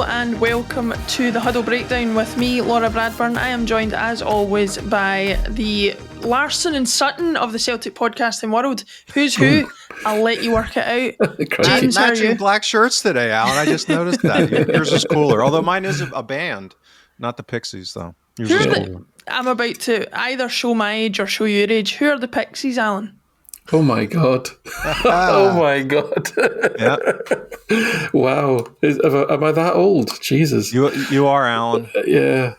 and welcome to the Huddle Breakdown with me, Laura Bradburn. I am joined as always by the Larson and Sutton of the Celtic podcasting world. Who's who? I'll let you work it out. James, how are you? Matching black shirts today, Alan. I just noticed that. Yours is cooler. Although mine is a band, not the Pixies, though. Yours is cooler. I'm about to either show my age or show your age. Who are the Pixies, Alan? Oh my God. Oh my God. Yeah. Wow. Am I that old? Jesus. You are, Alan. Yeah.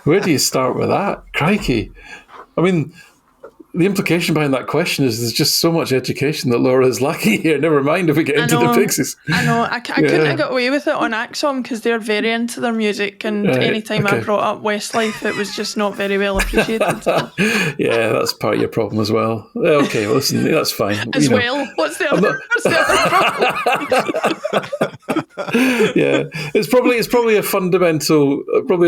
Where do you start with that? Crikey. I mean, the implication behind that question is there's just so much education that Laura is lacking here. Never mind if we get into the Pixies. I know. I couldn't have got away with it on Axom because they're very into their music, and anytime I brought up Westlife, it was just not very well appreciated. Yeah, that's part of your problem as well. Okay, well, listen, that's fine. What's the other problem? Yeah, it's probably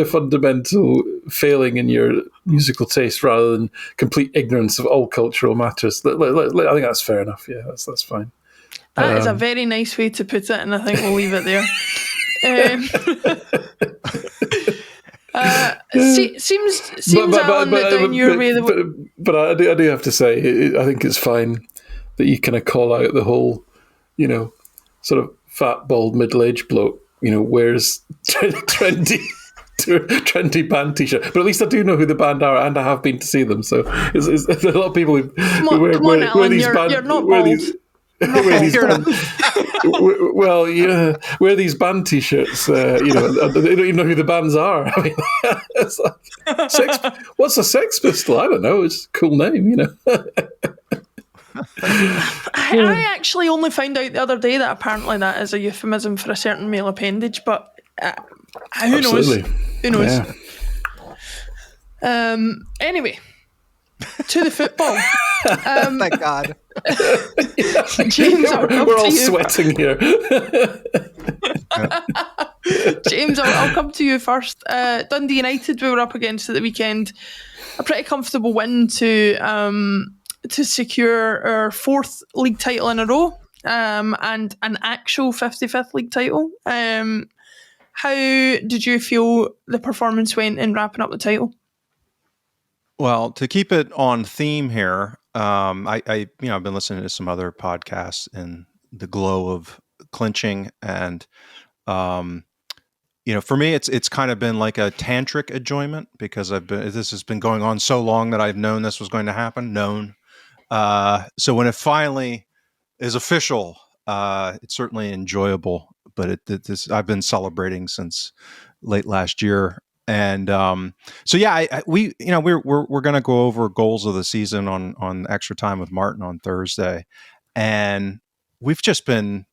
a fundamental failing in your musical taste rather than complete ignorance of all cultural matters. I think that's fair enough. Yeah, that's fine. That is a very nice way to put it, and I think we'll leave it there. Seems Alan that down your way. But I do have to say, I think it's fine that you kind of call out the whole, sort of fat, bald, middle-aged bloke, wears trendy band t-shirt, but at least I do know who the band are, and I have been to see them. So there's a lot of people who wear these bands. You're not bald. Wear these band t-shirts. They don't even know who the bands are. I mean, it's like, what's a Sex Pistol? I don't know. It's a cool name, I actually only found out the other day that apparently that is a euphemism for a certain male appendage, but. Who knows? Who knows? Yeah. Anyway, to the football. Thank God. James, we're all sweating here. James, I'll come to you first. Dundee United, we were up against at the weekend. A pretty comfortable win to secure our fourth league title in a row, and an actual 55th league title. How did you feel the performance went in wrapping up the title? Well, to keep it on theme here, I've been listening to some other podcasts in the glow of clinching, and for me, it's kind of been like a tantric enjoyment because this has been going on so long that I've known this was going to happen. So when it finally is official, it's certainly enjoyable. But I've been celebrating since late last year, and we're going to go over goals of the season on Extra Time with Martin on Thursday, and we've just been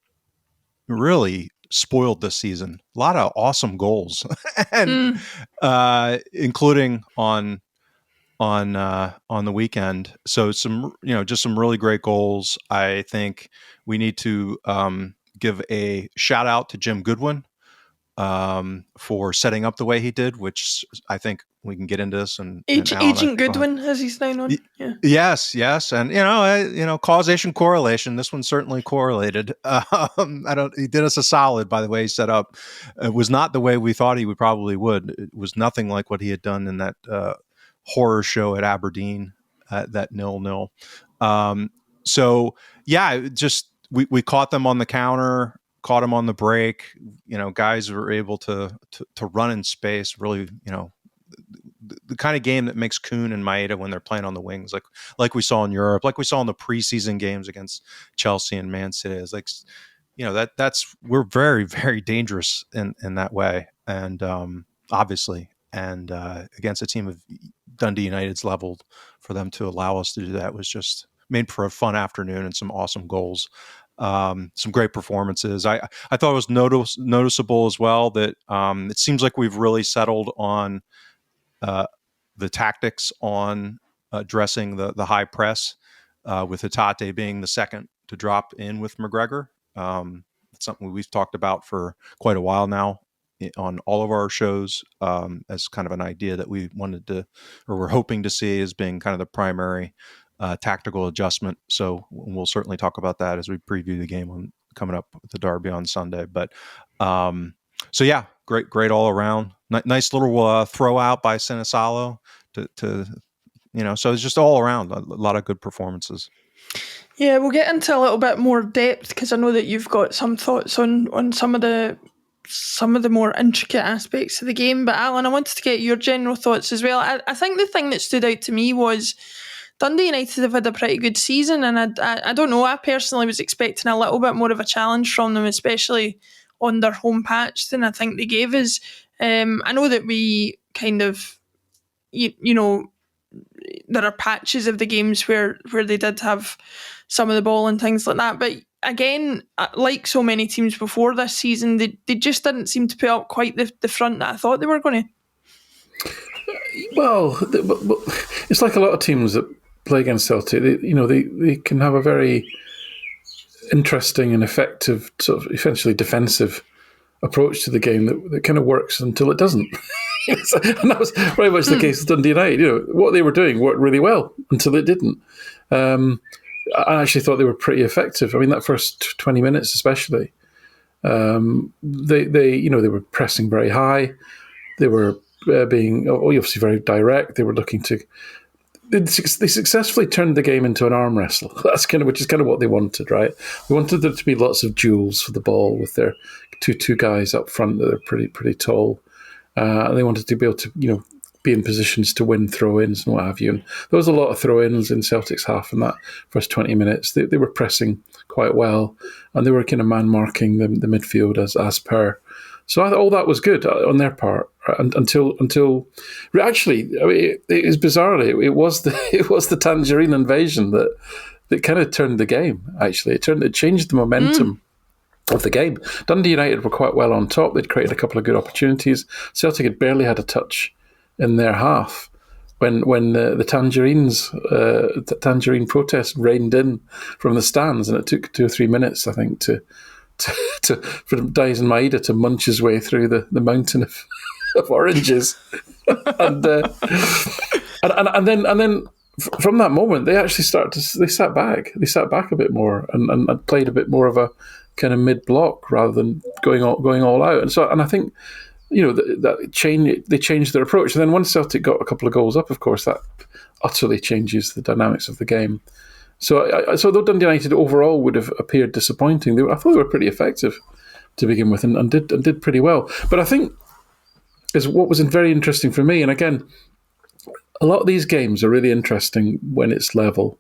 really spoiled this season. A lot of awesome goals, and including on the weekend. So just some really great goals. I think we need to give a shout out to Jim Goodwin for setting up the way he did, which I think we can get into this. And Agent Goodwin, as he's known. Yeah. Yes, and causation correlation. This one certainly correlated. He did us a solid by the way he set up. It was not the way we thought he would. It was nothing like what he had done in that horror show at Aberdeen, that 0-0. We caught them on the counter, caught them on the break. Guys were able to run in space. Really, the kind of game that makes Kuhn and Maeda when they're playing on the wings, like we saw in Europe, like we saw in the preseason games against Chelsea and Man City. It's like, we're very, very dangerous in that way, and obviously, and against a team of Dundee United's level, for them to allow us to do that was just made for a fun afternoon and some awesome goals. Some great performances. I thought it was noticeable as well that it seems like we've really settled on the tactics on addressing the high press, with Hatate being the second to drop in with McGregor. It's something we've talked about for quite a while now on all of our shows, as kind of an idea that we wanted to, or we're hoping to see as being kind of the primary tactical adjustment. So we'll certainly talk about that as we preview the game coming up with the derby on Sunday. But so yeah, great all around. Nice little throw out by Sinisalo to so it's just all around a lot of good performances. Yeah, we'll get into a little bit more depth because I know that you've got some thoughts on some of the more intricate aspects of the game. But Alan, I wanted to get your general thoughts as well. I think the thing that stood out to me was Dundee United have had a pretty good season, and I don't know, I personally was expecting a little bit more of a challenge from them, especially on their home patch, than I think they gave us. I know that we kind of, there are patches of the games where they did have some of the ball and things like that, but again, like so many teams before this season, they just didn't seem to put up quite the front that I thought they were going to. Well, it's like a lot of teams that play against Celtic. They can have a very interesting and effective, sort of essentially defensive approach to the game that kind of works until it doesn't. And that was very much the case with Dundee United. What they were doing worked really well until it didn't. I actually thought they were pretty effective. I mean, that first 20 minutes especially, they were pressing very high. They were being obviously very direct. They were looking to. They successfully turned the game into an arm wrestle. Which is kind of what they wanted, right? They wanted there to be lots of duels for the ball with their two guys up front that are pretty tall. And they wanted to be able to, be in positions to win throw-ins and what have you. And there was a lot of throw-ins in Celtic's half in that first 20 minutes. They were pressing quite well, and they were kind of man-marking the midfield as per. So I thought all that was good on their part until actually, I mean, it was bizarrely it was the Tangerine invasion that kind of turned the game. Actually, it changed the momentum of the game. Dundee United were quite well on top. They'd created a couple of good opportunities. Celtic had barely had a touch in their half when the Tangerine protest rained in from the stands, and it took 2 or 3 minutes, I think, for Dyson Maeda to munch his way through the mountain of oranges, and then from that moment they actually they sat back a bit more and played a bit more of a kind of mid block rather than going all out, and I think they changed their approach. And then once Celtic got a couple of goals up, of course, that utterly changes the dynamics of the game. So though Dundee United overall would have appeared disappointing, I thought they were pretty effective to begin with and did pretty well. But I think is what was very interesting for me, and again, a lot of these games are really interesting when it's level,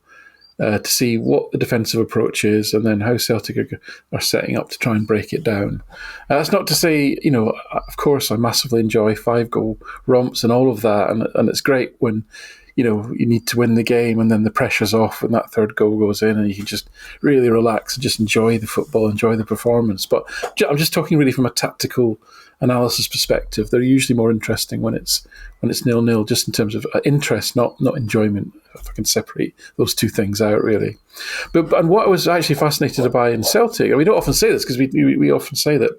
to see what the defensive approach is and then how Celtic are setting up to try and break it down. That's not to say, of course, I massively enjoy 5-goal romps and all of that, and it's great when you need to win the game and then the pressure's off and that third goal goes in and you can just really relax and just enjoy the football, enjoy the performance. But I'm just talking really from a tactical analysis perspective. They're usually more interesting when it's 0-0, just in terms of interest, not enjoyment, if I can separate those two things out, really. And what I was actually fascinated by in Celtic, and we don't often say this because we often say that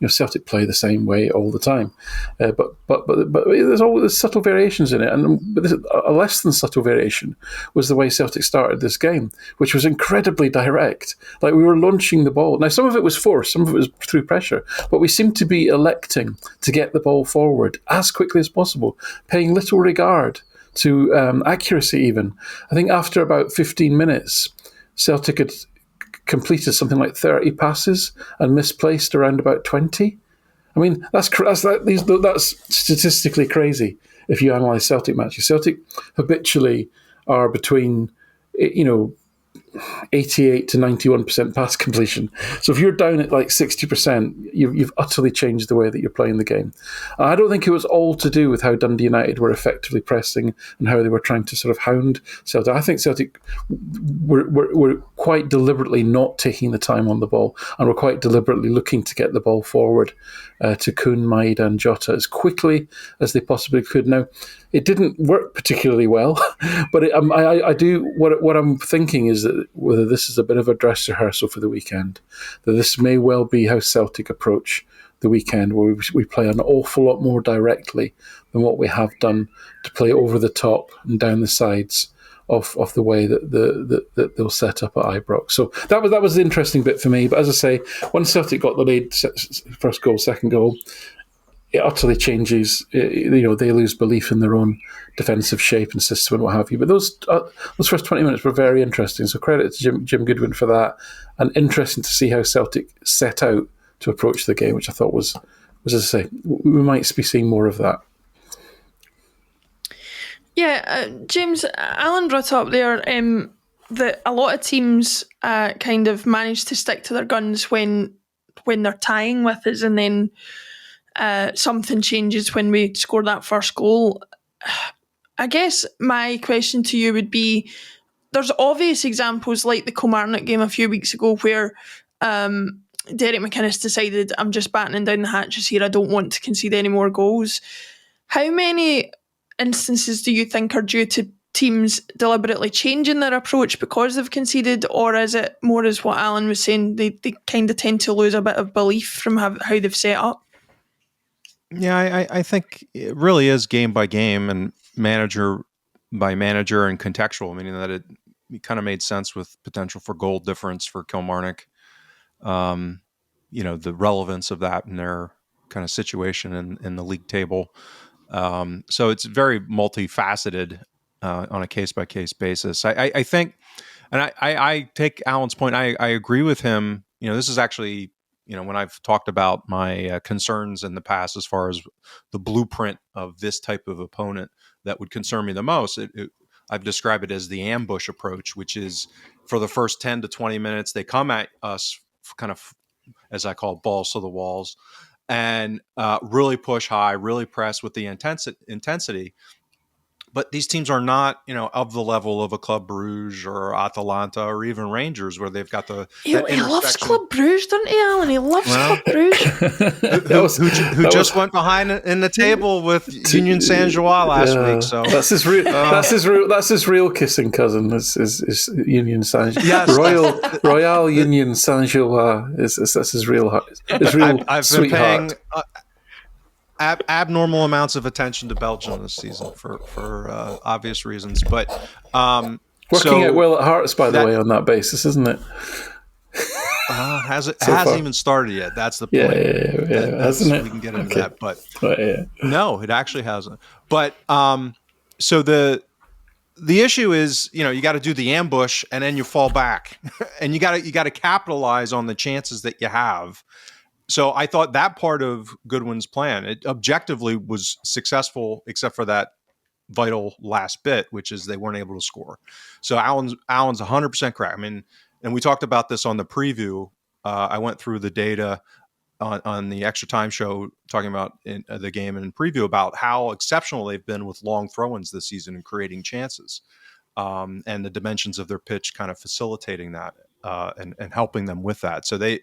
Celtic play the same way all the time, but there's always subtle variations in it, and a less than subtle variation was the way Celtic started this game, which was incredibly direct. Like, we were launching the ball. Now, some of it was forced, some of it was through pressure, but we seemed to be electing to get the ball forward as quickly as possible, paying little regard to accuracy even. I think after about 15 minutes, Celtic had completed something like 30 passes and misplaced around about 20. I mean, that's statistically crazy if you analyse Celtic matches. Celtic habitually are between 88 to 91% pass completion. So if you're down at like 60%, you've utterly changed the way that you're playing the game. I don't think it was all to do with how Dundee United were effectively pressing and how they were trying to sort of hound Celtic. I think Celtic were quite deliberately not taking the time on the ball and were quite deliberately looking to get the ball forward to Kuhn, Maeda and Jota as quickly as they possibly could. Now, it didn't work particularly well, but I do. What I'm thinking is that whether this is a bit of a dress rehearsal for the weekend, that this may well be how Celtic approach the weekend, where we play an awful lot more directly than what we have done, to play over the top and down the sides of the way that they'll set up at Ibrox. So that was the interesting bit for me. But as I say, once Celtic got the lead, first goal, second goal, it utterly changes. They lose belief in their own defensive shape and system and what have you. But those first 20 minutes were very interesting. So credit to Jim Goodwin for that, and interesting to see how Celtic set out to approach the game, which I thought was as I say, we might be seeing more of that. Yeah, James, Alan brought up there that a lot of teams kind of manage to stick to their guns when they're tying with us, and then something changes when we score that first goal. I guess my question to you would be, there's obvious examples like the Kilmarnock game a few weeks ago where Derek McInnes decided, I'm just battening down the hatches here, I don't want to concede any more goals. How many instances do you think are due to teams deliberately changing their approach because they've conceded, or is it more as what Alan was saying, they kind of tend to lose a bit of belief from how they've set up? Yeah, I think it really is game by game and manager by manager and contextual, meaning that it kind of made sense with potential for goal difference for Kilmarnock. The relevance of that in their kind of situation in the league table. So it's very multifaceted on a case-by-case basis. I think, and I take Alan's point, I agree with him. This is actually, when I've talked about my concerns in the past as far as the blueprint of this type of opponent that would concern me the most, I've described it as the ambush approach, which is for the first 10 to 20 minutes, they come at us kind of, as I call it, balls to the walls, and really push high, really press with the intensity. But these teams are not, of the level of a Club Bruges or Atalanta or even Rangers, where they've got He loves Club Bruges, doesn't he, Alan? He loves Club Bruges. who just went behind in the table with Union Saint-Gilloise last week. So that's his real kissing cousin. Is Union Saint-Gilloise. Yes. Royal Union Saint-Gilloise. That's his real I've sweetheart. Been paying abnormal amounts of attention to Belgium this season for obvious reasons, but working out well at Hearts, by the way, on that basis, isn't it? Hasn't even started yet. That's the point. Yeah, hasn't it? We can get into that, but no, it actually hasn't. But so the issue is, you got to do the ambush and then you fall back, and you got to capitalize on the chances that you have. So I thought that part of Goodwin's plan, it objectively was successful, except for that vital last bit, which is they weren't able to score. So Alan's 100% correct. I mean, and we talked about this on the preview. I went through the data on the Extra Time show, talking about the game and in preview about how exceptional they've been with long throw-ins this season and creating chances, and the dimensions of their pitch kind of facilitating that and helping them with that. So they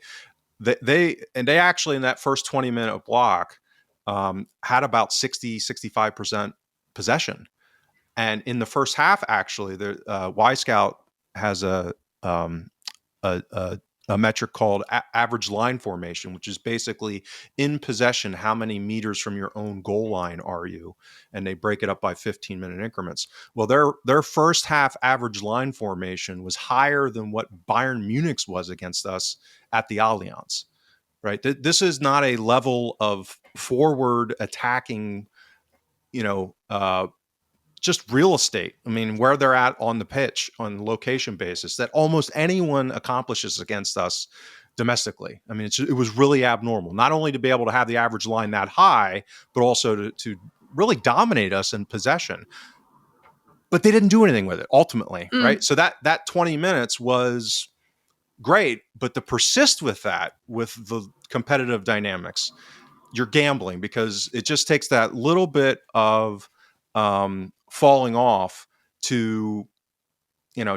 actually in that first 20-minute block had about 65% possession, and in the first half, actually, the Y-Scout has a metric called average line formation, which is basically in possession, how many meters from your own goal line are you, and they break it up by 15-minute increments. Well, their first half average line formation was higher than what Bayern Munich's was against us at the Allianz, right? This is not a level of forward attacking, just real estate. I mean, where they're at on the pitch on location basis that almost anyone accomplishes against us domestically. I mean, it was really abnormal, not only to be able to have the average line that high, but also to really dominate us in possession. But they didn't do anything with it ultimately, right? So that 20 minutes was great, but to persist with that, with the competitive dynamics, you're gambling, because it just takes that little bit of falling off to,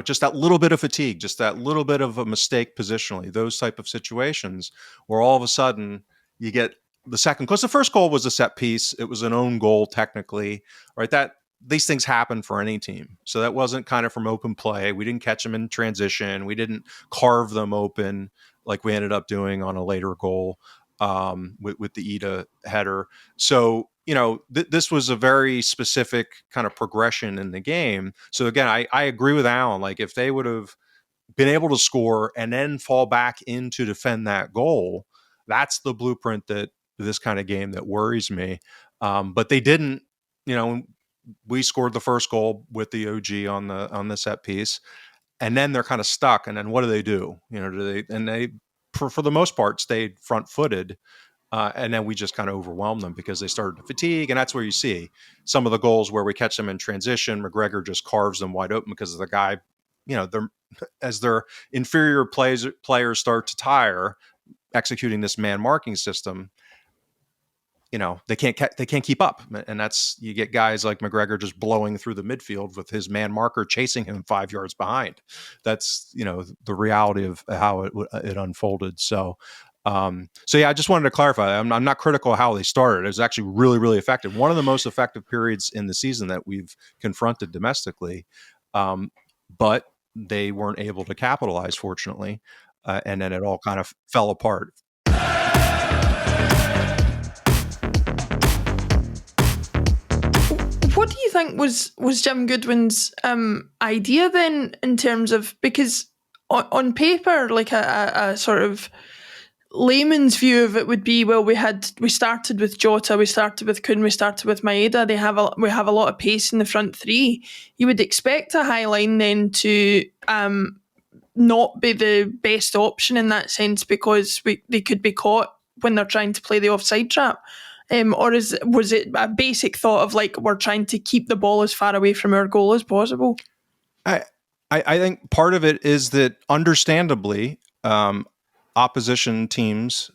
just that little bit of fatigue, just that little bit of a mistake positionally, those type of situations where all of a sudden you get the second, because the first goal was a set piece. It was an own goal technically, right? That these things happen for any team. So that wasn't kind of from open play. We didn't catch them in transition. We didn't carve them open like we ended up doing on a later goal. with the Ida header. So, this was a very specific kind of progression in the game. So again, I agree with Alan. Like, if they would have been able to score and then fall back in to defend that goal, that's the blueprint that this kind of game that worries me. But they didn't. We scored the first goal with the OG on the set piece, and then they're kind of stuck. And then what do? They for the most part stayed front footed. And then we just kind of overwhelmed them because they started to fatigue. And that's where you see some of the goals where we catch them in transition. McGregor just carves them wide open because the guy, as their inferior players start to tire executing this man marking system, they can't keep up. And you get guys like McGregor just blowing through the midfield with his man marker chasing him 5 yards behind. That's, the reality of how it unfolded. So yeah, I just wanted to clarify. I'm not critical of how they started. It was actually really, really effective. One of the most effective periods in the season that we've confronted domestically, but they weren't able to capitalize, fortunately, and then it all kind of fell apart. What do you think was Jim Goodwin's idea then, in terms of, because on paper, like a sort of layman's view of it would be, well, we started with Jota, we started with Kun, we started with Maeda. We have a lot of pace in the front three. You would expect a high line then to not be the best option in that sense, because they could be caught when they're trying to play the offside trap. Or was it a basic thought of, like, we're trying to keep the ball as far away from our goal as possible? I think part of it is that, understandably, opposition teams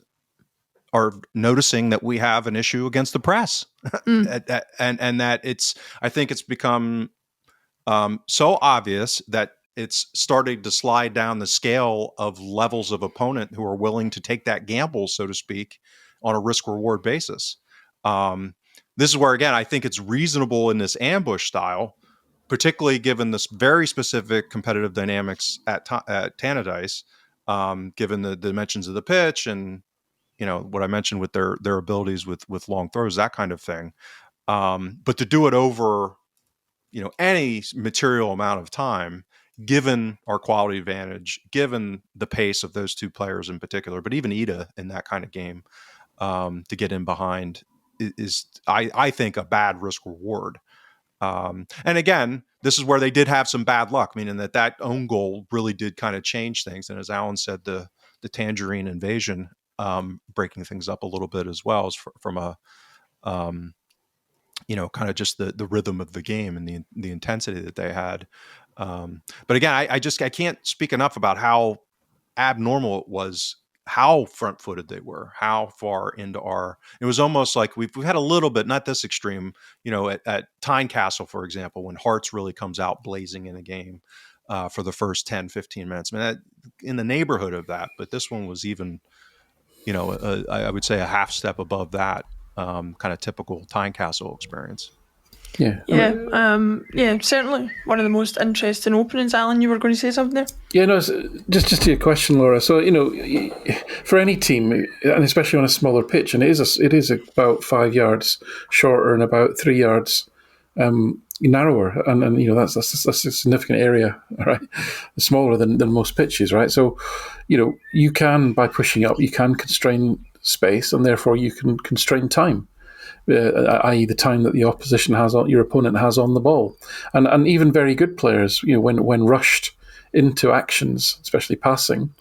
are noticing that we have an issue against the press, and that I think it's become so obvious that it's starting to slide down the scale of levels of opponent who are willing to take that gamble, so to speak, on a risk-reward basis. This is where, again, I think it's reasonable in this ambush style, particularly given this very specific competitive dynamics at Tannadice, given the dimensions of the pitch and, what I mentioned with their abilities with long throws, that kind of thing. But to do it over, any material amount of time, given our quality advantage, given the pace of those two players in particular, but even Ida in that kind of game, to get in behind is I think, a bad risk reward. And again, this is where they did have some bad luck, meaning that own goal really did kind of change things. And as Alan said, the Tangerine invasion, breaking things up a little bit as well, as from a, kind of just the rhythm of the game and the intensity that they had. But again, I can't speak enough about how abnormal it was, how front-footed they were, how far into it was almost like we've had a little bit, not this extreme, at Tynecastle, for example, when Hearts really comes out blazing in a game for the first 10, 15 minutes. I mean, in the neighborhood of that, but this one was even, I would say a half step above that, kind of typical Tynecastle experience. Yeah, certainly one of the most interesting openings. Alan, you were going to say something there? Yeah, no, just to your question, Laura. So, for any team, and especially on a smaller pitch, and it is about 5 yards shorter and about 3 yards narrower, and that's a significant area, right? Smaller than most pitches, right? So, you can, by pushing up, you can constrain space, and therefore you can constrain time. I.e., the time that the opposition has on your opponent has on the ball, and even very good players, when rushed into actions, especially passing,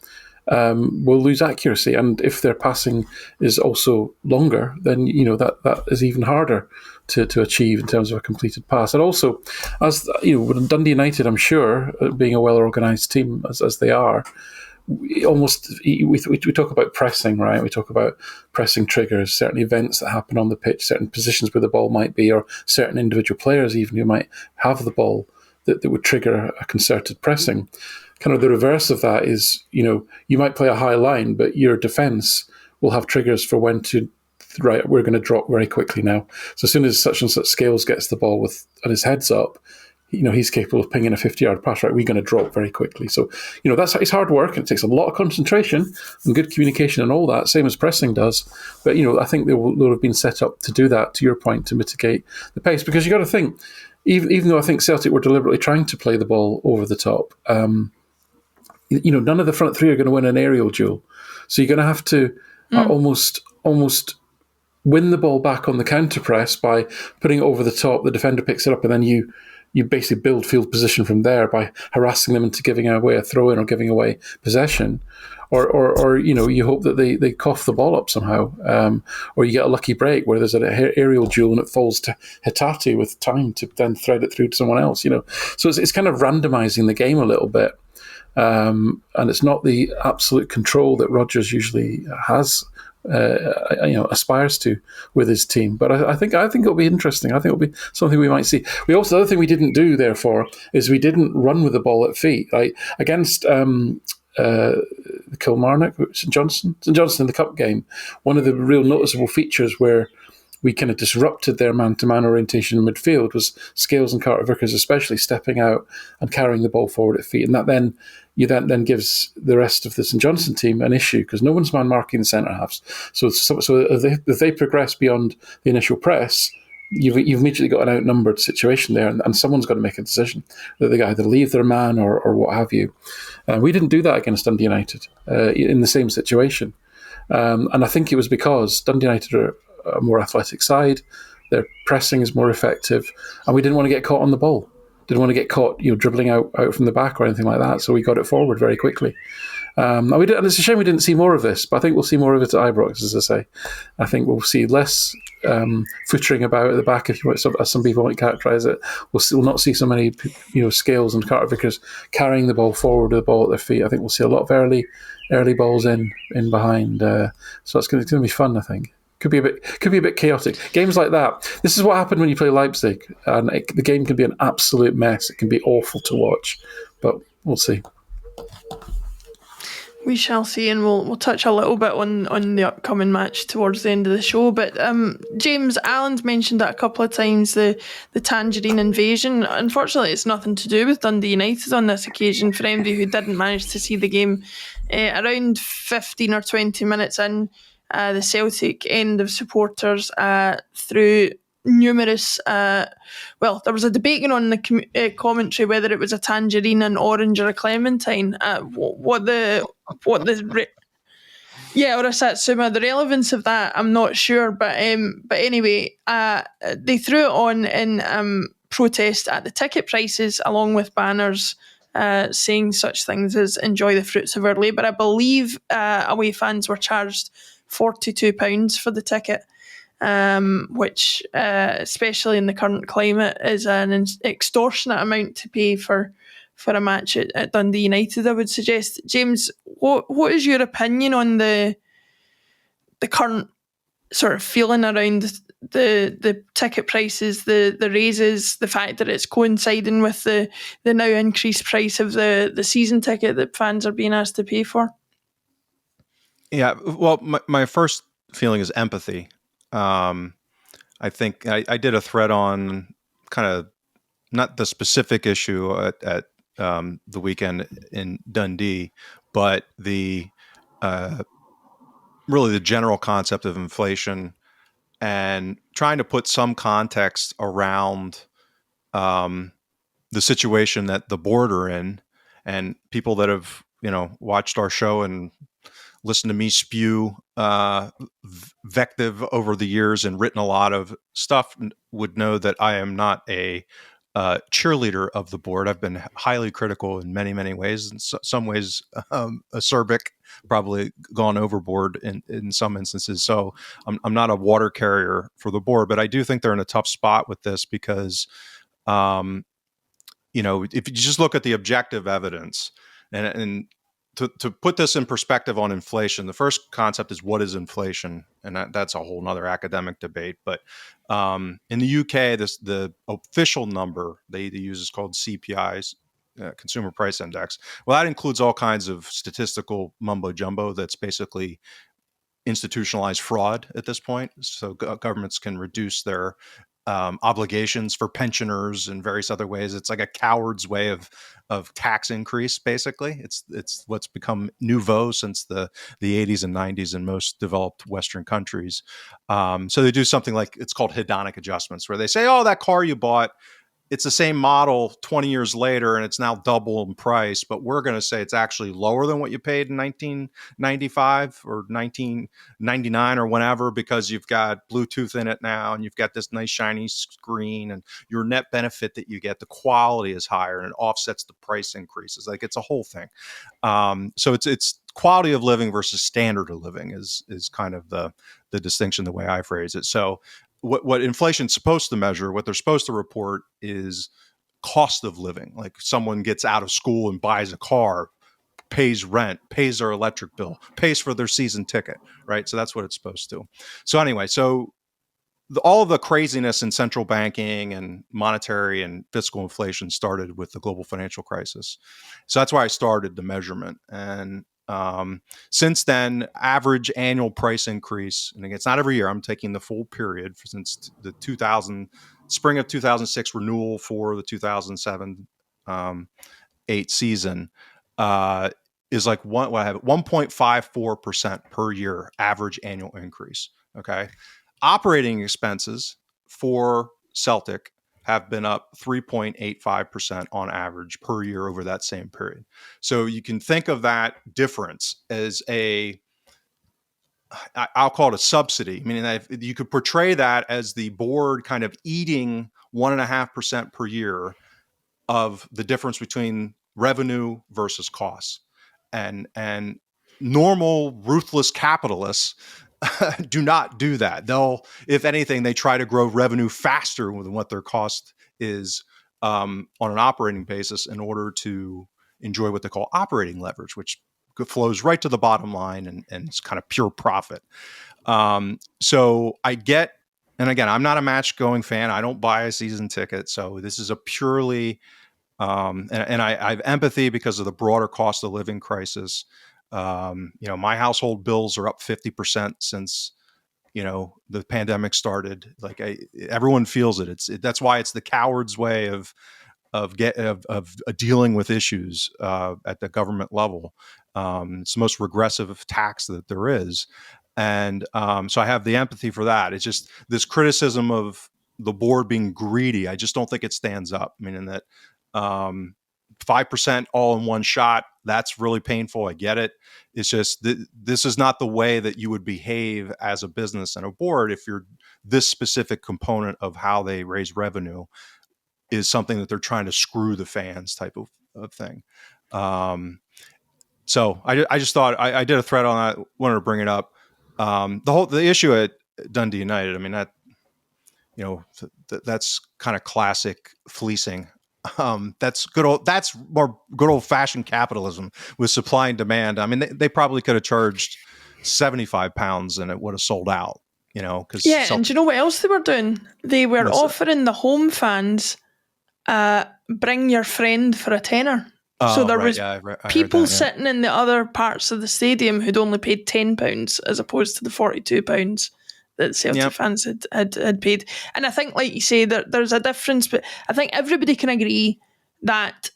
will lose accuracy. And if their passing is also longer, then that is even harder to achieve in terms of a completed pass. And also, as Dundee United, I'm sure, being a well-organised team as they are, we talk about pressing, right? We talk about pressing triggers, certain events that happen on the pitch, certain positions where the ball might be, or certain individual players even who might have the ball that would trigger a concerted pressing. Kind of the reverse of that is, you might play a high line, but your defence will have triggers for when to, right, we're going to drop very quickly now. So as soon as such and such Scales gets the ball and his head's up, he's capable of pinging a 50-yard pass, right? We're going to drop very quickly. So, it's hard work, and it takes a lot of concentration and good communication and all that, same as pressing does. But, I think they'll have been set up to do that, to your point, to mitigate the pace. Because you got to think, even though I think Celtic were deliberately trying to play the ball over the top, none of the front three are going to win an aerial duel. So you're going to have to almost win the ball back on the counter press by putting it over the top. The defender picks it up, and then you basically build field position from there by harassing them into giving away a throw in or giving away possession, or you hope that they cough the ball up somehow, or you get a lucky break where there's an aerial duel and it falls to Hatate with time to then thread it through to someone else. So it's kind of randomizing the game a little bit, and it's not the absolute control that Rodgers usually has. Aspires to with his team, but I think it'll be interesting. I think it'll be something we might see. The other thing we didn't do, therefore, is we didn't run with the ball at feet. Right against Kilmarnock, St Johnstone in the cup game. One of the real noticeable features where we kind of disrupted their man-to-man orientation in midfield was Scales and Carter-Vickers especially stepping out and carrying the ball forward at feet, and that then gives the rest of the St Johnstone team an issue because no one's man-marking the centre-halves. So if they progress beyond the initial press, you've immediately got an outnumbered situation there, and someone's got to make a decision that they either leave their man or what have you. We didn't do that against Dundee United in the same situation, and I think it was because Dundee United are a more athletic side, their pressing is more effective, and we didn't want to get caught on the ball. Didn't want to get caught, dribbling out from the back or anything like that. So we got it forward very quickly. And it's a shame we didn't see more of this, but I think we'll see more of it at Ibrox, as I say. I think we'll see less footering about at the back, if you want, as some people might characterise it. We'll not see so many, Scales and Carter-Vickers carrying the ball forward with the ball at their feet. I think we'll see a lot of early balls in behind. So it's going to be fun, I think. Could be a bit chaotic. Games like that. This is what happened when you play Leipzig, and the game can be an absolute mess. It can be awful to watch, but we'll see. We shall see, and we'll touch a little bit on the upcoming match towards the end of the show. But James, Alan's mentioned that a couple of times, the Tangerine invasion. Unfortunately, it's nothing to do with Dundee United on this occasion. For anybody who didn't manage to see the game, around 15 or 20 minutes in, the Celtic end of supporters through numerous there was a debate going on in the commentary whether it was a tangerine, an orange or a clementine, or a satsuma. The relevance of that I'm not sure, but anyway, they threw it on in protest at the ticket prices, along with banners saying such things as "enjoy the fruits of our labour." I believe away fans were charged £42 for the ticket, which, especially in the current climate, is an extortionate amount to pay for a match at Dundee United, I would suggest. James, what is your opinion on the current sort of feeling around the ticket prices, the raises, the fact that it's coinciding with the now increased price of the season ticket that fans are being asked to pay for? Yeah, well, my first feeling is empathy. I think I did a thread on kind of not the specific issue at the weekend in Dundee, but the really the general concept of inflation and trying to put some context around the situation that the board are in, and people that have watched our show and listened to me spew vective over the years and written a lot of stuff would know that I am not a cheerleader of the board. I've been highly critical in many, many ways. In some ways, acerbic, probably gone overboard in some instances. So I'm not a water carrier for the board, but I do think they're in a tough spot with this because, if you just look at the objective evidence and to put this in perspective on inflation, the first concept is what is inflation, and that's a whole nother academic debate. But in the UK, the official number they use is called CPI, Consumer Price Index. Well, that includes all kinds of statistical mumbo jumbo that's basically institutionalized fraud at this point. So governments can reduce their obligations for pensioners and various other ways. It's like a coward's way of tax increase. Basically, it's what's become nouveau since the 80s and 90s in most developed Western countries. So they do something like, it's called hedonic adjustments, where they say, oh, that car you bought, it's the same model 20 years later and it's now double in price, but we're going to say it's actually lower than what you paid in 1995 or 1999 or whenever, because you've got Bluetooth in it now and you've got this nice shiny screen, and your net benefit that you get, the quality is higher and it offsets the price increases. Like, it's a whole thing. So it's quality of living versus standard of living is kind of the distinction, the way I phrase it. So what inflation's supposed to measure, what they're supposed to report, is cost of living. Like, someone gets out of school and buys a car, pays rent, pays their electric bill, pays for their season ticket, right? So that's what it's supposed to. So anyway, all of the craziness in central banking and monetary and fiscal inflation started with the global financial crisis. So that's why I started the measurement. And since then, average annual price increase, and again, it's not every year, I'm taking the full period since the spring of 2006 renewal for the 2007 8 season, is like 1.54% per year average annual increase. Okay. Operating expenses for Celtic have been up 3.85% on average per year over that same period. So you can think of that difference as I'll call it a subsidy, meaning that you could portray that as the board kind of eating 1.5% per year of the difference between revenue versus costs. And normal ruthless capitalists do not do that. If anything, they try to grow revenue faster than what their cost is on an operating basis in order to enjoy what they call operating leverage, which flows right to the bottom line and it's kind of pure profit. So I get, and again, I'm not a match going fan. I don't buy a season ticket. So this is a purely, and I have empathy because of the broader cost of living crisis. My household bills are up 50% since, the pandemic started. Like, everyone feels it. That's why it's the coward's way of dealing with issues at the government level. It's the most regressive tax that there is. And so I have the empathy for that. It's just this criticism of the board being greedy. I just don't think it stands up. Meaning that 5% all in one shot, that's really painful. I get it. It's just this is not the way that you would behave as a business and a board if you're this specific component of how they raise revenue is something that they're trying to screw the fans type of thing. So I just thought I did a thread on that, wanted to bring it up. The issue at Dundee United, I mean, that, that's kind of classic fleecing. That's more good old fashioned capitalism with supply and demand. I mean, they probably could have charged £75 and it would have sold out, because and do you know what else they were doing? They were offering the home fans, bring your friend for a tenner. So there was people sitting in the other parts of the stadium who'd only paid £10 as opposed to the £42 that Celtic fans had paid. And I think, like you say, there's a difference, but I think everybody can agree that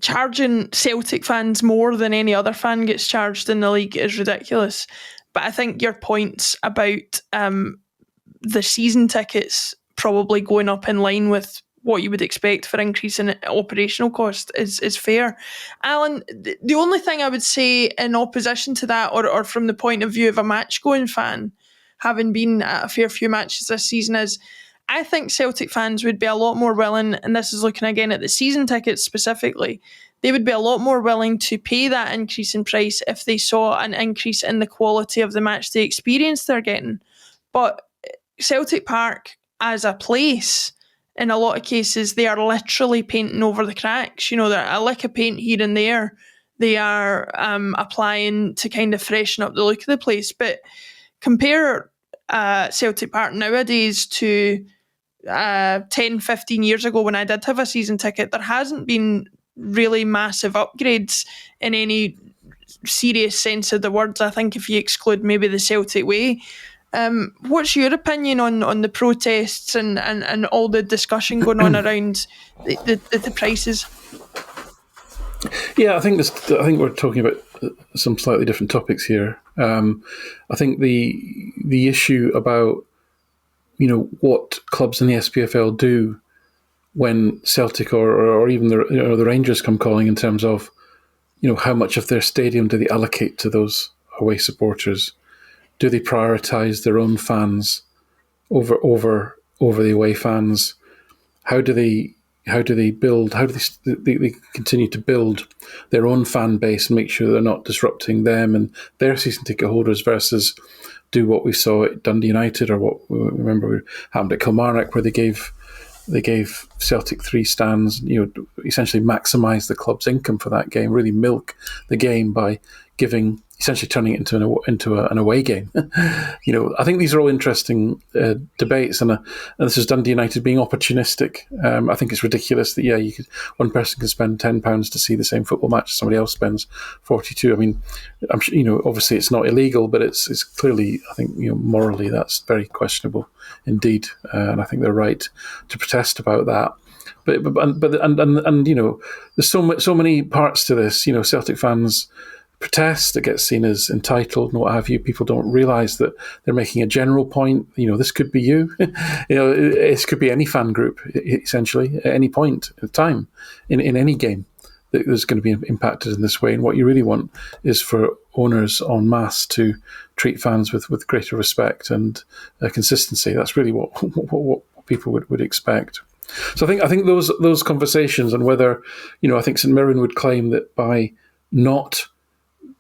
charging Celtic fans more than any other fan gets charged in the league is ridiculous. But I think your points about the season tickets probably going up in line with what you would expect for increase in operational cost is fair. Alan, the only thing I would say in opposition to that, or from the point of view of a match-going fan, having been at a fair few matches this season, is I think Celtic fans would be a lot more willing, and this is looking again at the season tickets specifically, they would be a lot more willing to pay that increase in price if they saw an increase in the quality of the match day experience they're getting. But Celtic Park as a place, in a lot of cases, they are literally painting over the cracks. They're a lick of paint here and there. They are applying to kind of freshen up the look of the place. But compare Celtic Park nowadays to 10, 15 years ago when I did have a season ticket. There hasn't been really massive upgrades in any serious sense of the words. I think if you exclude maybe the Celtic Way, What's your opinion on the protests and all the discussion going on around the prices? Yeah, I think we're talking about some slightly different topics here. I think the issue about what clubs in the SPFL do when Celtic or even the Rangers come calling, in terms of how much of their stadium do they allocate to those away supporters? Do they prioritise their own fans over the away fans? How do they build? How do they continue to build their own fan base and make sure they're not disrupting them and their season ticket holders, versus do what we saw at Dundee United, or what we remember happened at Kilmarnock, where they gave Celtic 3 stands, essentially maximise the club's income for that game, really milk the game by essentially turning it into an away game. I think these are all interesting debates, and this is Dundee United being opportunistic. I think it's ridiculous that one person can spend £10 to see the same football match as somebody else spends 42. I mean, I'm sure, obviously it's not illegal, but it's clearly, I think, morally that's very questionable indeed, and I think they're right to protest about that. But there's so many parts to this. Celtic fans protest, it gets seen as entitled and what have you. People don't realise that they're making a general point. This could be you. This could be any fan group, essentially, at any point of time in any game that is going to be impacted in this way. And what you really want is for owners en masse to treat fans with greater respect and consistency. That's really what people would expect. So I think those conversations, and whether I think St Mirren would claim that by not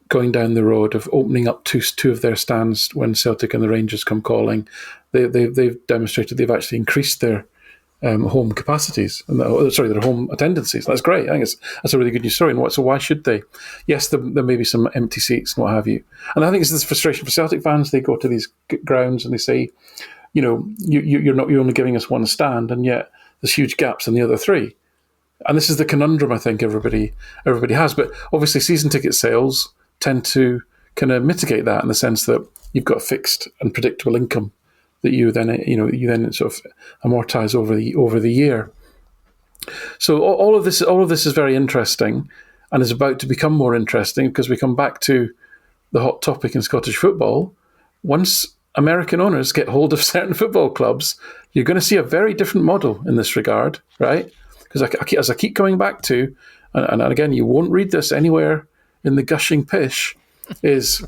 going down the road of opening up two of their stands when Celtic and the Rangers come calling, they've demonstrated they've actually increased their home capacities, and their home attendances. That's great. I think that's a really good news story. And so why should they? Yes, there may be some empty seats and what have you. And I think it's this frustration for Celtic fans. They go to these grounds and they say, you're only giving us one stand, and yet there's huge gaps in the other 3. And this is the conundrum I think everybody has. But obviously, season ticket sales tend to kind of mitigate that, in the sense that you've got fixed and predictable income that you then sort of amortize over the year. So all of this is very interesting, and is about to become more interesting, because we come back to the hot topic in Scottish football. Once American owners get hold of certain football clubs, you're going to see a very different model in this regard, right? Because as I keep coming back to, and again, you won't read this anywhere in the gushing pish, is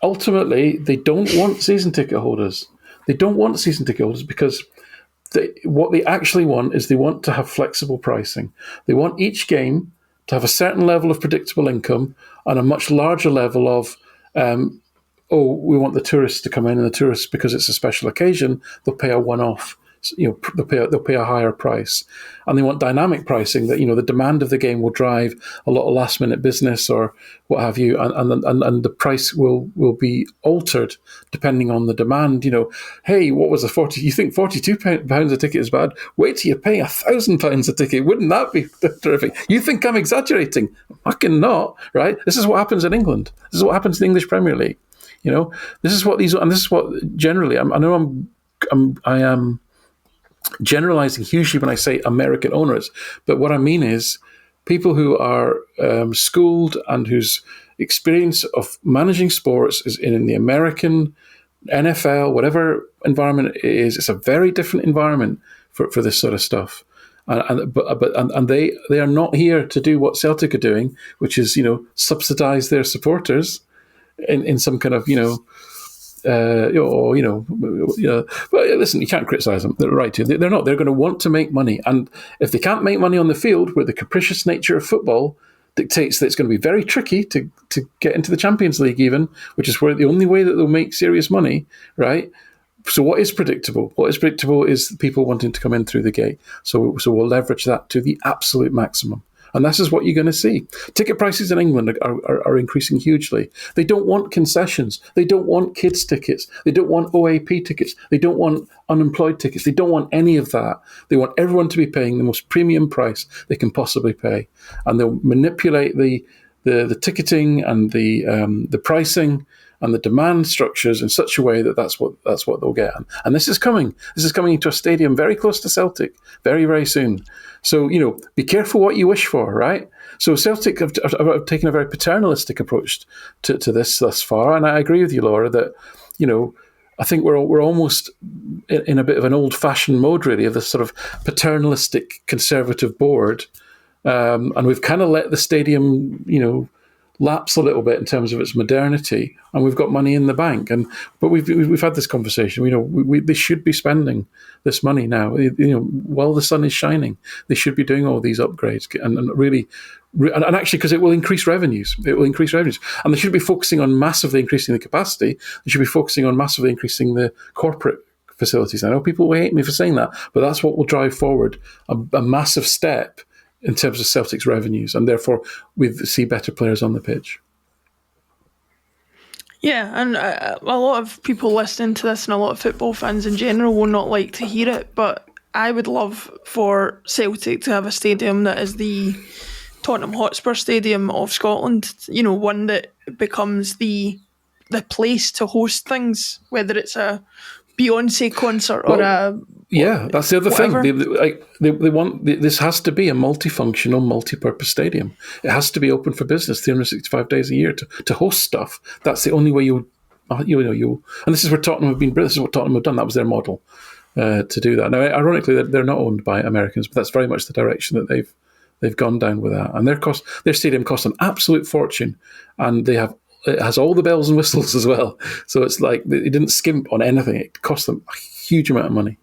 ultimately they don't want season ticket holders. They don't want season ticket holders because what they actually want is they want to have flexible pricing. They want each game to have a certain level of predictable income and a much larger level of, we want the tourists to come in, and the tourists, because it's a special occasion, they'll pay a one-off. They'll pay a higher price, and they want dynamic pricing, that the demand of the game will drive a lot of last minute business or what have you, and the price will be altered depending on the demand. Hey, what was the 40? You think £42 a ticket is bad? Wait till you pay £1,000 a ticket. Wouldn't that be terrific? You think I'm exaggerating? Fucking not, right? This is what happens in England. This is what happens in the English Premier League. This is what generally. I am generalizing hugely when I say American owners, but what I mean is people who are schooled and whose experience of managing sports is in the American NFL, whatever environment it is. It's a very different environment for this sort of stuff, and they are not here to do what Celtic are doing, which is subsidize their supporters in some kind of but listen, you can't criticise them. They're right to. They're not. They're going to want to make money, and if they can't make money on the field, where the capricious nature of football dictates that it's going to be very tricky to get into the Champions League, even, which is where the only way that they'll make serious money, right? So what is predictable? What is predictable is people wanting to come in through the gate. So we'll leverage that to the absolute maximum. And this is what you're going to see. Ticket prices in England are increasing hugely. They don't want concessions. They don't want kids' tickets. They don't want OAP tickets. They don't want unemployed tickets. They don't want any of that. They want everyone to be paying the most premium price they can possibly pay. And they'll manipulate the ticketing and the pricing and the demand structures in such a way that that's what they'll get. And this is coming. This is coming into a stadium very close to Celtic, very, very soon. So, be careful what you wish for, right? So Celtic have taken a very paternalistic approach to this thus far, and I agree with you, Laura, that I think we're almost in a bit of an old-fashioned mode, really, of this sort of paternalistic conservative board, and we've kind of let the stadium, lapse a little bit in terms of its modernity, and we've got money in the bank. But we've had this conversation. They should be spending this money now. While the sun is shining, they should be doing all these upgrades and really. And actually, because it will increase revenues. And they should be focusing on massively increasing the capacity. They should be focusing on massively increasing the corporate facilities. I know people will hate me for saying that, but that's what will drive forward a massive step in terms of Celtic's revenues, and therefore we see better players on the pitch. Yeah, and a lot of people listening to this and a lot of football fans in general will not like to hear it, but I would love for Celtic to have a stadium that is the Tottenham Hotspur Stadium of Scotland, one that becomes the place to host things, whether it's a Beyonce concert or that's the other whatever. thing. They want this has to be a multifunctional, multi-purpose stadium. It has to be open for business 365 days a year to host stuff. That's the only way you. And this is where Tottenham have been. This is what Tottenham have done. That was their model to do that. Now, ironically, they're not owned by Americans, but that's very much the direction that they've gone down with that. And their stadium costs an absolute fortune, and it has all the bells and whistles as well. So it's like it didn't skimp on anything. It cost them a huge amount of money.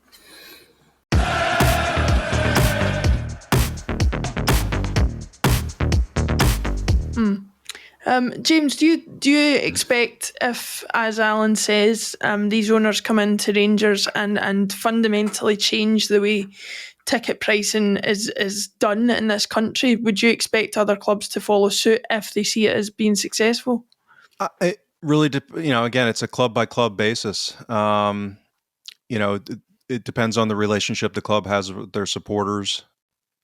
James, do you expect, if, as Alan says, these owners come into Rangers and fundamentally change the way ticket pricing is done in this country, would you expect other clubs to follow suit if they see it as being successful? It really, again, it's a club by club basis. It depends on the relationship the club has with their supporters.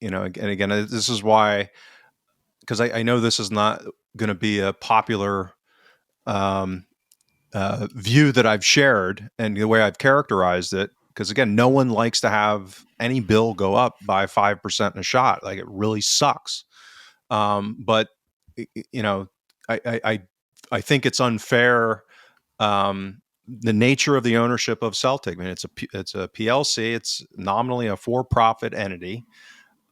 And again, this is why, because I know this is not going to be a popular view that I've shared and the way I've characterized it. Because again, no one likes to have any bill go up by 5% in a shot. Like, it really sucks. But I think it's unfair. The nature of the ownership of Celtic. I mean, it's a PLC. It's nominally a for-profit entity.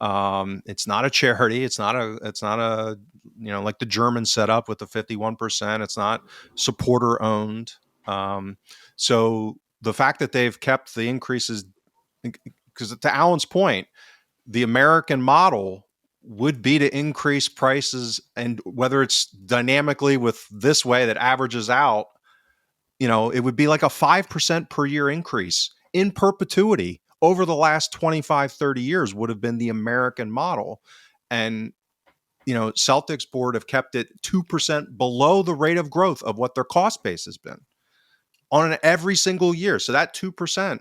It's not a charity. It's not a like the German setup with the 51%. It's not supporter owned. So the fact that they've kept the increases, because to Alan's point, the American model would be to increase prices, and whether it's dynamically with this way that averages out, it would be like a 5% per year increase in perpetuity over the last 25, 30 years would have been the American model. And, Celtic's board have kept it 2% below the rate of growth of what their cost base has been on every single year. So that 2%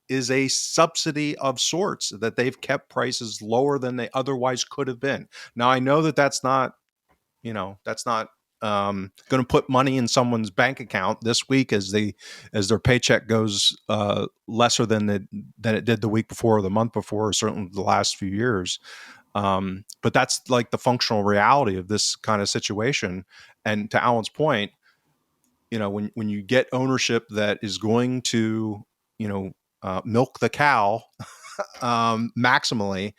is a subsidy of sorts, that they've kept prices lower than they otherwise could have been. Now, I know that that's not going to put money in someone's bank account this week as their paycheck goes lesser than it did the week before or the month before, or certainly the last few years. But that's like the functional reality of this kind of situation. And to Alan's point, when you get ownership that is going to milk the cow maximally,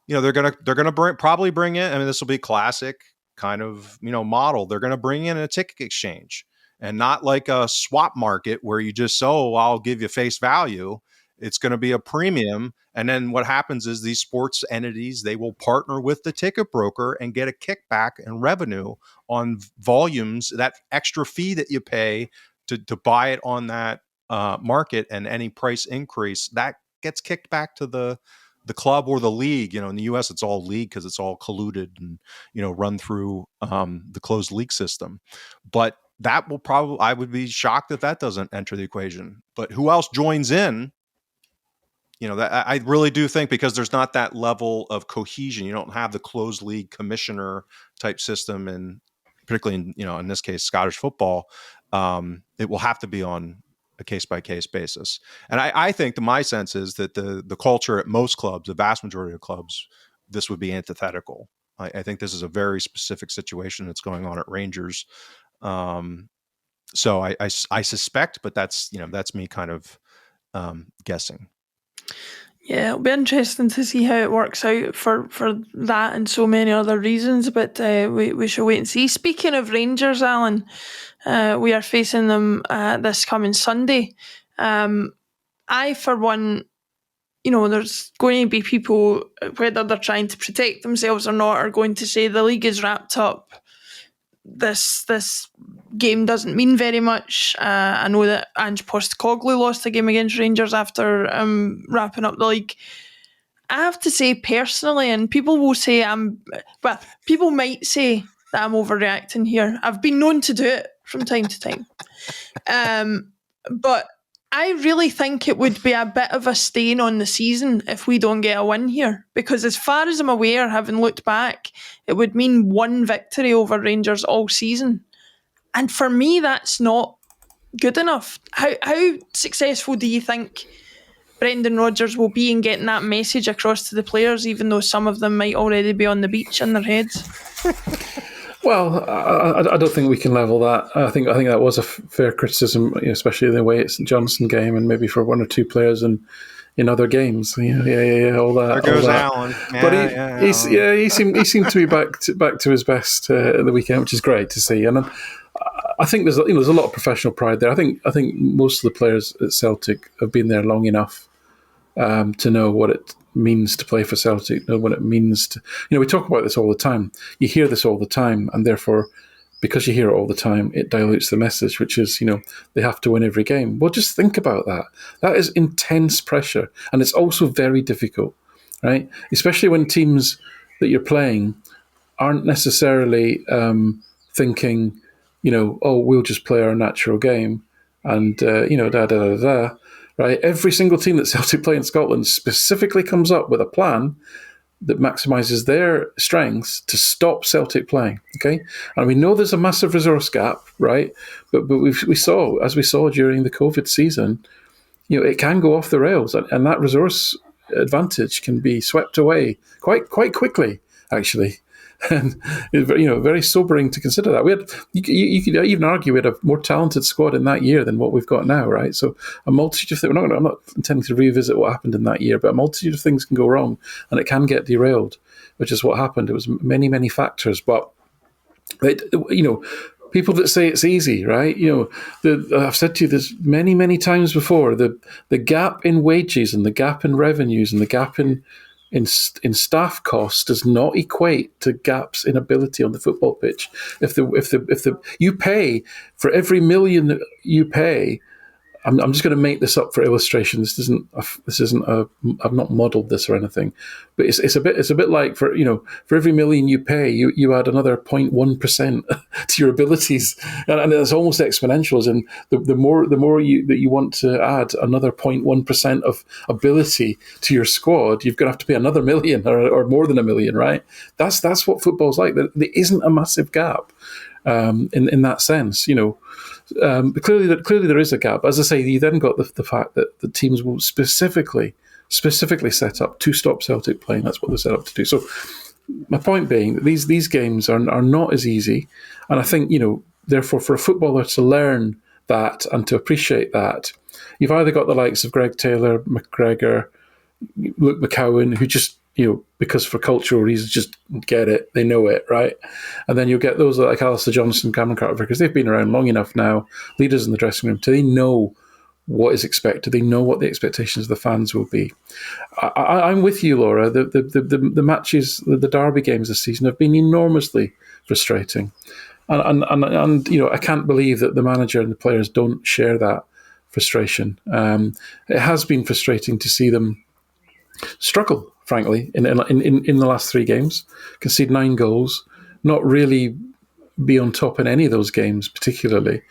they're gonna probably bring in. I mean, this will be classic kind of model. They're going to bring in a ticket exchange, and not like a swap market where you just I'll give you face value. It's going to be a premium, and then what happens is these sports entities, they will partner with the ticket broker and get a kickback and revenue on volumes, that extra fee that you pay to buy it on that market, and any price increase that gets kicked back to the club or the league. In the US, it's all league because it's all colluded and, run through the closed league system. But that will probably, I would be shocked if that doesn't enter the equation. But who else joins in? That I really do think, because there's not that level of cohesion. You don't have the closed league commissioner type system in particularly in this case, Scottish football, it will have to be on a case-by-case basis. And I think my sense is that the culture at most clubs, the vast majority of clubs, this would be antithetical. I think this is a very specific situation that's going on at Rangers. So I suspect, but that's me kind of guessing. Yeah, it'll be interesting to see how it works out for that and so many other reasons, but we shall wait and see. Speaking of Rangers, Alan, we are facing them this coming Sunday. I, for one, there's going to be people, whether they're trying to protect themselves or not, are going to say the league is wrapped up. This game doesn't mean very much. I know that Ange Postecoglou lost the game against Rangers after wrapping up the league. I have to say personally, and people will say people might say that I'm overreacting here. I've been known to do it from time to time. But I really think it would be a bit of a stain on the season if we don't get a win here. Because as far as I'm aware, having looked back, it would mean one victory over Rangers all season. And for me, that's not good enough. How successful do you think Brendan Rodgers will be in getting that message across to the players, even though some of them might already be on the beach in their heads? Well, I don't think we can level that. I think that was a fair criticism, especially the way it's the Johnson game, and maybe for one or two players in other games. Yeah, all that. There goes all that. Alan. But he seemed to be back to his best at the weekend, which is great to see. And I think there's a lot of professional pride there. I think most of the players at Celtic have been there long enough to know what it means to play for Celtic, know what it means to... we talk about this all the time. You hear this all the time, and therefore, because you hear it all the time, it dilutes the message, which is, they have to win every game. Well, just think about that. That is intense pressure, and it's also very difficult, right? Especially when teams that you're playing aren't necessarily thinking, we'll just play our natural game, and, right? Every single team that Celtic play in Scotland specifically comes up with a plan that maximises their strengths to stop Celtic playing, okay? And we know there's a massive resource gap, right? But we saw during the COVID season, it can go off the rails, and that resource advantage can be swept away quite quickly, actually. And very sobering to consider that. You could even argue we had a more talented squad in that year than what we've got now, right? So a multitude of things. I'm not intending to revisit what happened in that year, but a multitude of things can go wrong, and it can get derailed, which is what happened. It was many factors, but people that say it's easy, right? I've said to you this many times before. The gap in wages and the gap in revenues and the gap in staff costs does not equate to gaps in ability on the football pitch. If you pay for every million you pay, I'm just going to make this up for illustration. This isn't. I've not modelled this or anything, but it's a bit like for every million you pay, you add another 0.1% to your abilities, and it's almost exponential. And the more that you want to add another 0.1% of ability to your squad, you're going to have to pay another million or more than a million, right? That's what football's like. There isn't a massive gap in that sense, Clearly there is a gap. As I say, you then got the fact that the teams will specifically set up to stop Celtic playing. That's what they're set up to do. So my point being that these games are not as easy, and I think therefore for a footballer to learn that and to appreciate that, you've either got the likes of Greg Taylor, McGregor, Luke McCowan, who just because for cultural reasons just get it, they know it, right? And then you'll get those like Alistair Johnson, Cameron Carter, because they've been around long enough now, leaders in the dressing room, they know what is expected. They know what the expectations of the fans will be. I'm with you, Laura. The matches, the derby games this season have been enormously frustrating, and I can't believe that the manager and the players don't share that frustration. It has been frustrating to see them struggle, frankly, in the last three games, concede 9 goals, not really be on top in any of those games, particularly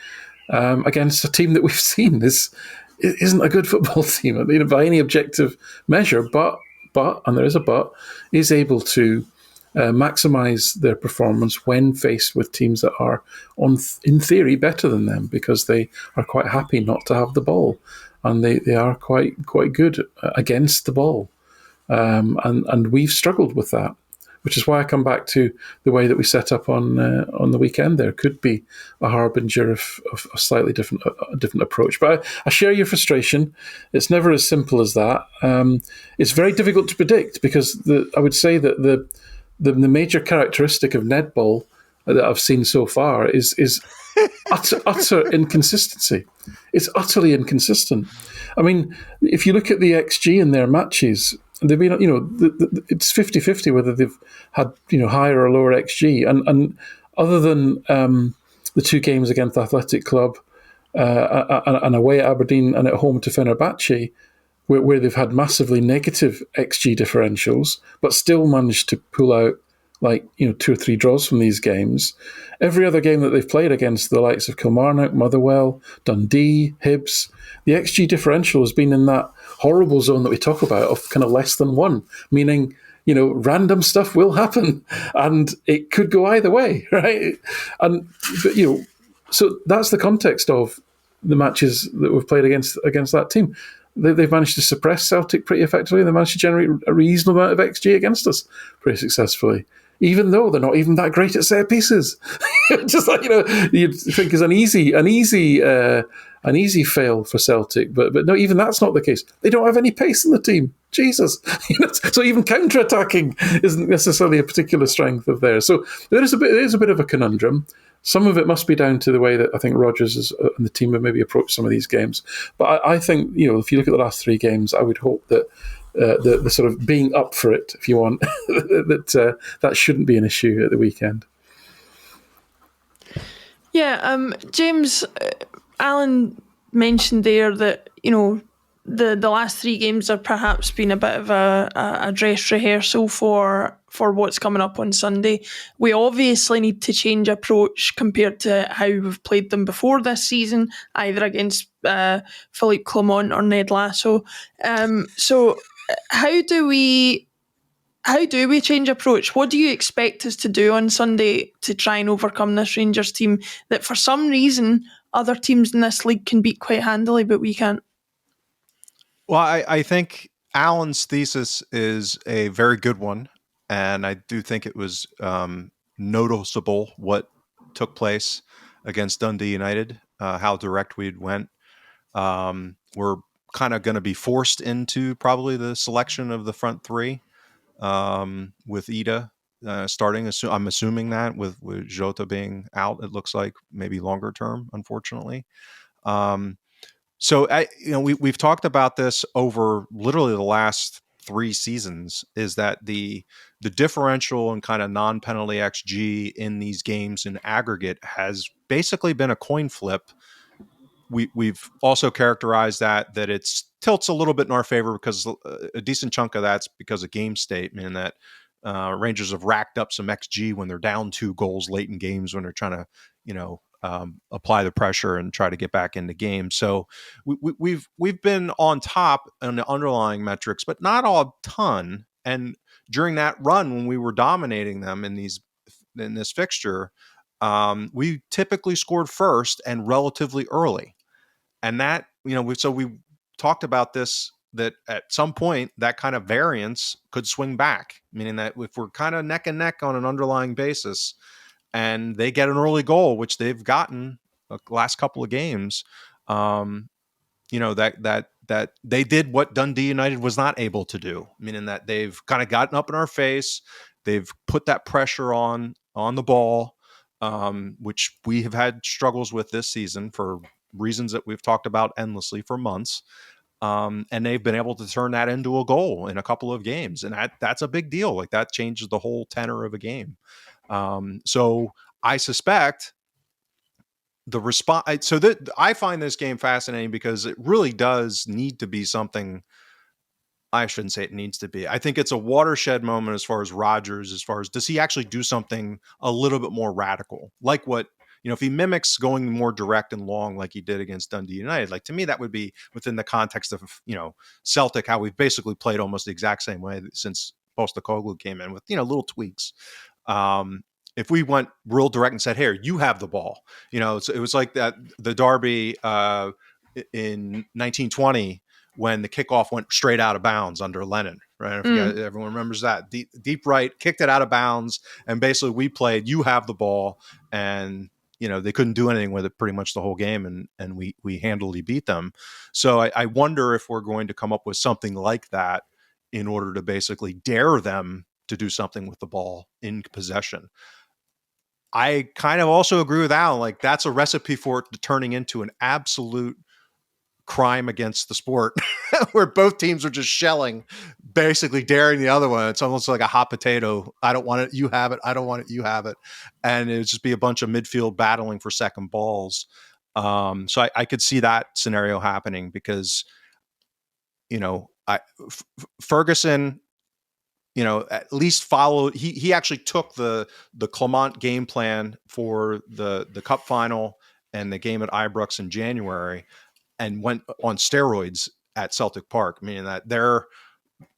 against a team that we've seen isn't a good football team, by any objective measure, but and there is a but, is able to maximise their performance when faced with teams that are, in theory, better than them, because they are quite happy not to have the ball, and they are quite good against the ball. And we've struggled with that, which is why I come back to the way that we set up on the weekend. There could be a harbinger of a slightly different approach. But I share your frustration. It's never as simple as that. It's very difficult to predict, because I would say that the major characteristic of netball that I've seen so far is utter inconsistency. It's utterly inconsistent. I mean, if you look at the XG in their matches, they've been, it's 50-50 whether they've had, higher or lower XG. And other than the two games against Athletic Club and away at Aberdeen and at home to Fenerbahce, where they've had massively negative XG differentials, but still managed to pull out 2 or 3 draws from these games. Every other game that they've played against the likes of Kilmarnock, Motherwell, Dundee, Hibs, the XG differential has been in that horrible zone that we talk about of kind of less than 1, meaning, random stuff will happen and it could go either way, right? And, so that's the context of the matches that we've played against that team. They've managed to suppress Celtic pretty effectively. They managed to generate a reasonable amount of XG against us pretty successfully, even though they're not even that great at set pieces. Just like, you'd think is an easy fail for Celtic, but no, even that's not the case. They don't have any pace in the team. Jesus. So even counter-attacking isn't necessarily a particular strength of theirs. So there is a bit of a conundrum. Some of it must be down to the way that I think Rodgers and the team have maybe approached some of these games. But I think, if you look at the last 3 games, I would hope that the sort of being up for it, if you want, that shouldn't be an issue at the weekend. Yeah, James, Alan mentioned there that, the last 3 games have perhaps been a bit of a dress rehearsal for what's coming up on Sunday. We obviously need to change approach compared to how we've played them before this season, either against Philippe Clement or Ned Lasso. So how do we change approach? What do you expect us to do on Sunday to try and overcome this Rangers team that for some reason other teams in this league can beat quite handily, but we can't? Well, I think Alan's thesis is a very good one, and I do think it was noticeable what took place against Dundee United, how direct we went. We're kind of going to be forced into probably the selection of the front 3 with Ida starting. I'm assuming that with Jota being out, it looks like maybe longer term, unfortunately. So we've talked about this over literally the last 3 seasons, is that the differential and kind of non-penalty XG in these games in aggregate has basically been a coin flip. We've also characterized that it tilts a little bit in our favor because a decent chunk of that's because of game state, meaning that Rangers have racked up some XG when they're down 2 goals late in games when they're trying to, apply the pressure and try to get back into games. So we've been on top on the underlying metrics, but not a ton. And during that run when we were dominating them in this fixture, we typically scored first and relatively early. And that, so we talked about this, that at some point that kind of variance could swing back, meaning that if we're kind of neck and neck on an underlying basis and they get an early goal, which they've gotten the last couple of games, that they did what Dundee United was not able to do, meaning that they've kind of gotten up in our face. They've put that pressure on the ball, which we have had struggles with this season for reasons that we've talked about endlessly for months. And they've been able to turn that into a goal in a couple of games. And that's a big deal. Like, that changes the whole tenor of a game. So I suspect the response. So that I find this game fascinating because it really does need to be something. I shouldn't say it needs to be. I think it's a watershed moment as far as Rodgers, as far as does he actually do something a little bit more radical, like what, if he mimics going more direct and long like he did against Dundee United. Like, to me, that would be within the context of, Celtic, how we've basically played almost the exact same way since Postecoglou came in with, little tweaks. If we went real direct and said, "Here, you have the ball," it was like that the derby in 1920 when the kickoff went straight out of bounds under Lennon, right? If everyone remembers that deep right, kicked it out of bounds, and basically we played, "You have the ball," and they couldn't do anything with it pretty much the whole game, and we handily beat them. So I wonder if we're going to come up with something like that in order to basically dare them to do something with the ball in possession. I kind of also agree with Alan. Like, that's a recipe for it turning into an absolute crime against the sport where both teams are just shelling, basically daring the other one. It's almost like a hot potato. I don't want it, you have it. I don't want it, you have it. And it would just be a bunch of midfield battling for second balls. So I could see that scenario happening because, Ferguson, at least followed. He actually took the Clement game plan for the cup final and the game at Ibrox in January and went on steroids at Celtic Park, meaning that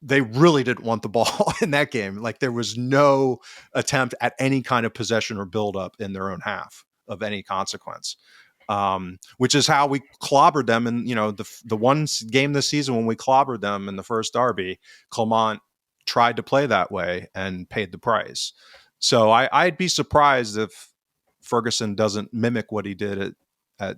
they really didn't want the ball in that game. Like, there was no attempt at any kind of possession or build up in their own half of any consequence. Which is how we clobbered them. And, the one game this season when we clobbered them in the first derby, Clement tried to play that way and paid the price. So I'd be surprised if Ferguson doesn't mimic what he did at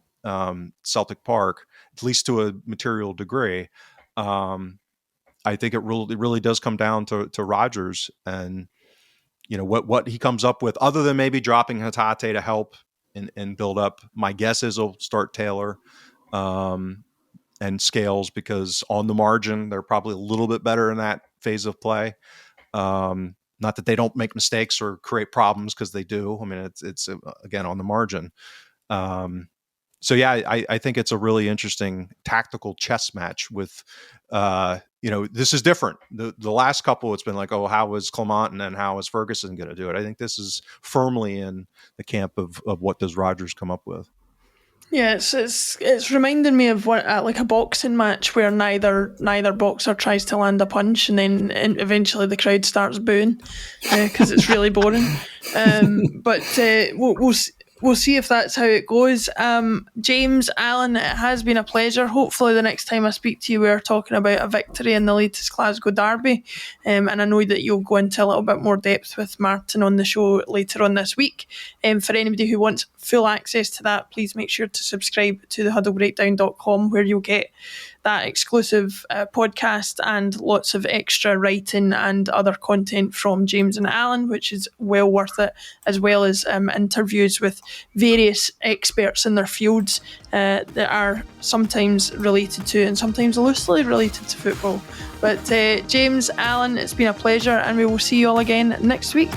Celtic Park, at least to a material degree. I think it really does come down to Rodgers and, what he comes up with, other than maybe dropping Hatate to help and build up. My guess is he'll start Taylor and Scales, because on the margin, they're probably a little bit better in that phase of play. Not that they don't make mistakes or create problems, because they do. I mean, it's again, on the margin. So yeah, I think it's a really interesting tactical chess match with, this is different. The last couple, it's been like, oh, how is Clement and then how is Ferguson going to do it? I think this is firmly in the camp of what does Rodgers come up with. Yeah, it's reminding me of like a boxing match where neither boxer tries to land a punch, and then eventually the crowd starts booing because it's really boring. But we'll see if that's how it goes. James, Alan, it has been a pleasure. Hopefully the next time I speak to you, we're talking about a victory in the latest Glasgow derby. And I know that you'll go into a little bit more depth with Martin on the show later on this week. For anybody who wants full access to that, please make sure to subscribe to thehuddlebreakdown.com, where you'll get that exclusive podcast and lots of extra writing and other content from James and Alan, which is well worth it, as well as interviews with various experts in their fields that are sometimes related to and sometimes loosely related to football. But James, Alan, it's been a pleasure, and we will see you all again next week.